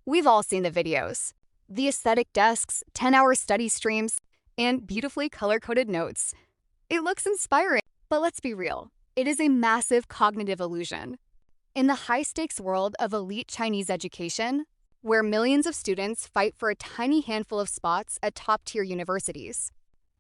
We've all seen the videos. The aesthetic desks, 10-hour study streams, and beautifully color-coded notes. It looks inspiring, but let's be real. It is a massive cognitive illusion. In the high-stakes world of elite Chinese education, where millions of students fight for a tiny handful of spots at top-tier universities,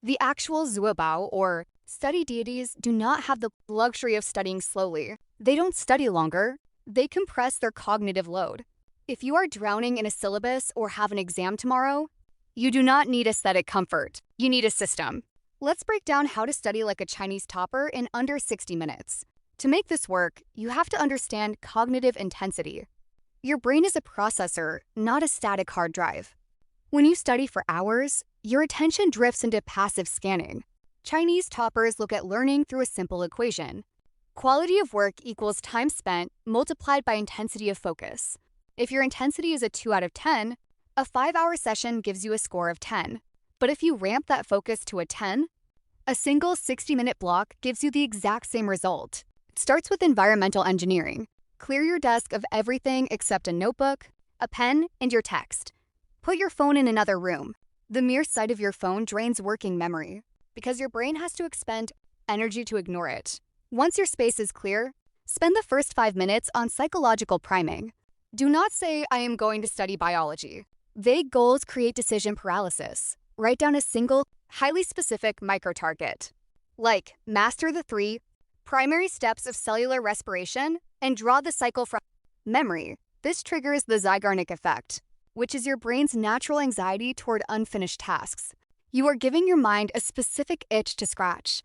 the actual Zuobao, or study deities, do not have the luxury of studying slowly. They don't study longer. They compress their cognitive load. If you are drowning in a syllabus or have an exam tomorrow, you do not need aesthetic comfort. You need a system. Let's break down how to study like a Chinese topper in under 60 minutes. To make this work, you have to understand cognitive intensity. Your brain is a processor, not a static hard drive. When you study for hours, your attention drifts into passive scanning. Chinese toppers look at learning through a simple equation. Quality of work equals time spent multiplied by intensity of focus. If your intensity is a 2 out of 10, a 5-hour session gives you a score of 10. But if you ramp that focus to a 10, a single 60-minute block gives you the exact same result. It starts with environmental engineering. Clear your desk of everything except a notebook, a pen, and your text. Put your phone in another room. The mere sight of your phone drains working memory because your brain has to expend energy to ignore it. Once your space is clear, spend the first 5 minutes on psychological priming. Do not say, "I am going to study biology." Vague goals create decision paralysis. Write down a single, highly specific micro-target, like master the 3 primary steps of cellular respiration and draw the cycle from memory. This triggers the Zeigarnik effect, which is your brain's natural anxiety toward unfinished tasks. You are giving your mind a specific itch to scratch.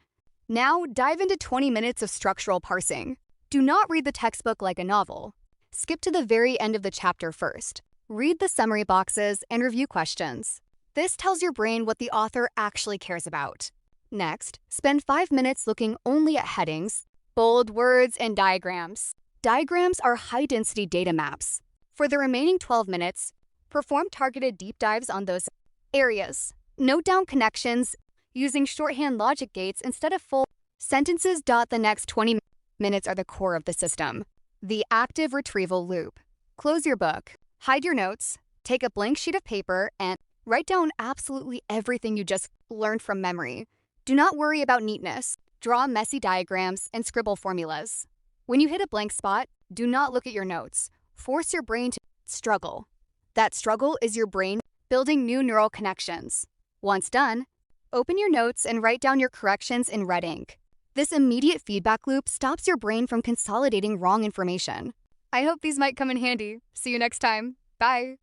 Now, dive into 20 minutes of structural parsing. Do not read the textbook like a novel. Skip to the very end of the chapter first. Read the summary boxes and review questions. This tells your brain what the author actually cares about. Next, spend 5 minutes looking only at headings, bold words, and diagrams. Diagrams are high-density data maps. For the remaining 12 minutes, perform targeted deep dives on those areas. Note down connections using shorthand logic gates instead of full sentences. The next 20 minutes are the core of the system. The active retrieval loop. Close your book, hide your notes, take a blank sheet of paper, and write down absolutely everything you just learned from memory. Do not worry about neatness. Draw messy diagrams and scribble formulas. When you hit a blank spot, do not look at your notes. Force your brain to struggle. That struggle is your brain building new neural connections. Once done, open your notes and write down your corrections in red ink. This immediate feedback loop stops your brain from consolidating wrong information. I hope these might come in handy. See you next time. Bye.